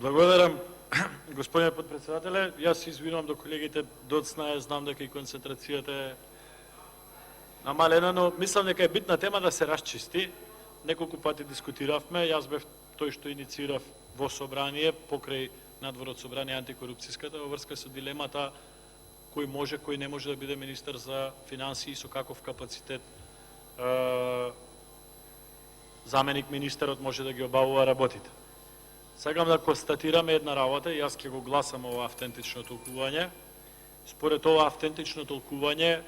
Благодарам, господине подпредседателе. Јас се извинувам до колегите доцна, знам дека и концентрацијата е намалена, но мислам дека е битна тема да се расчисти. Неколку пати дискутиравме, јас бев тој што инициирав во собрание, покрај надворот собрание антикорупцијската, во врска со дилемата кој може, кој не може да биде министер за финансии, со каков капацитет заменик министерот може да ги обавува работите. Сакам да констатираме една работа, јас ќе го гласам ова автентично толкување. Според ова автентично толкување,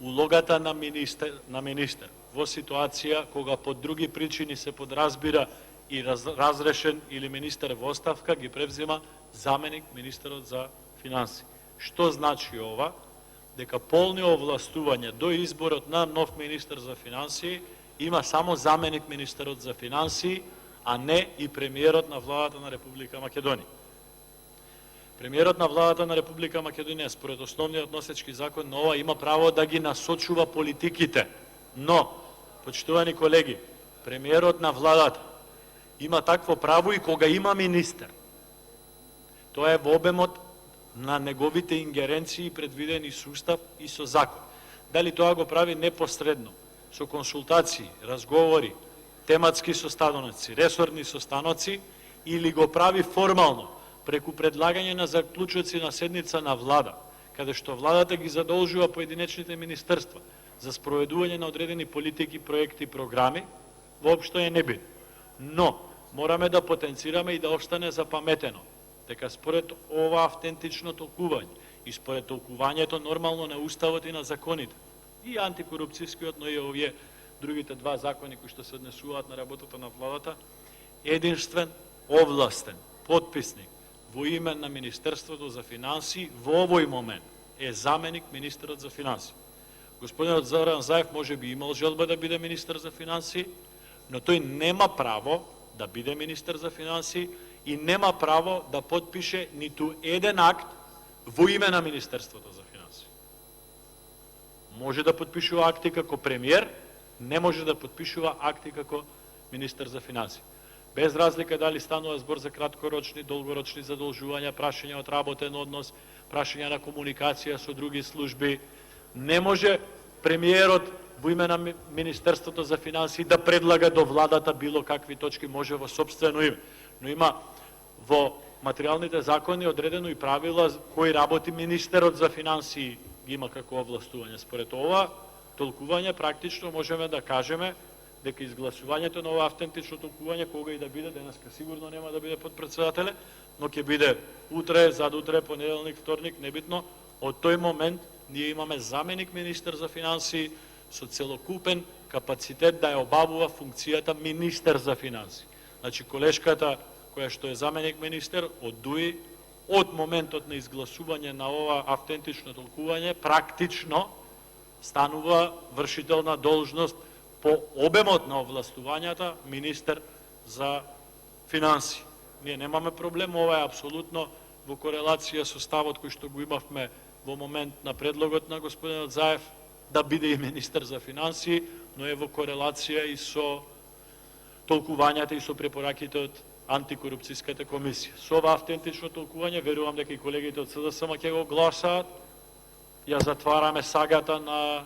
улогата на министер во ситуација кога по други причини се подразбира и разрешен или министер во оставка, ги превзема заменик министерот за финансии. Што значи ова? Дека полни овластувања до изборот на нов министер за финансии има само заменик министерот за финансии, а не и премиерот на владата на Република Македонија. Премиерот на владата на Република Македонија, според основниот носечки закон на ова, има право да ги насочува политиките. Но, почитувани колеги, премиерот на владата има такво право и кога има министер. Тоа е во обемот на неговите ингеренции предвидени со устав и со закон. Дали тоа го прави непосредно, со консултации, разговори, тематски состаноци, ресорни состаноци, или го прави формално, преку предлагање на заклучоци на седница на влада, каде што владата ги задолжува поединечните министерства за спроведување на одредени политики, проекти, програми, воопшто е небитно. Но, мораме да потенцираме и да остане запаметено, дека според ова автентично толкување и според толкувањето нормално на уставот и на законите, и антикорупцијскиот, но и овие другите два закони кои што се однесуваат на работата на владата, единствен, овластен, подписник во име на Министерството за финансии во овој момент е заменик министерот за финансии. Господинот Зоран Заев може би имал желба да биде министер за финансии, но тој нема право да биде министер за финансии и нема право да подпише ниту еден акт во име на Министерството за финансии. Може да подпишува акти како премиер, не може да подпишува акти како министер за финансии. Без разлика дали станува збор за краткорочни, долгорочни задолжувања, прашања од работен однос, прашања на комуникација со други служби, не може премиерот во име на Министерството за финансии да предлага до владата било какви точки, може во сопствено име. Но има во материјалните закони одредено и правила кој работи министерот за финансии ги има како овластување. Според ова толкување практично можеме да кажеме дека изгласувањето на ова автентично толкување, кога и да биде, денеска сигурно нема да биде подпредседателе, но ќе биде утре, задутре, понеделник, вторник, небитно, од тој момент ние имаме заменик министер за финансии со целокупен капацитет да ја обавува функцијата министер за финансии. Значи, колешката која што е заменик министер од ДУИ, од моментот на изгласување на ова автентично толкување, практично станува вршител на должност по обемот на овластувањата министер за финансии. Ние немаме проблем, ова е апсолутно во корелација со ставот кој што го имавме во момент на предлогот на господинот Заев да биде и министер за финансии, но е во корелација и со толкувањата и со препораките од антикорупцијската комисија. Со ова автентично толкување, верувам дека и колегите од СДСМ ќе го гласаат, ја затвараме сагата на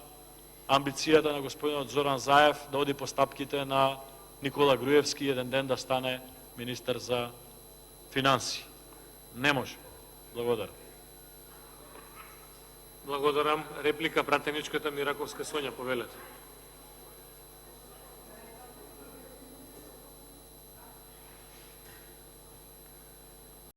амбицијата на господинот Зоран Заев да оди по стапките на Никола Груевски еден ден да стане министер за финансии. Не може. Благодарам. Благодарам. Реплика пратеничката Мираковска Сонја, повелете.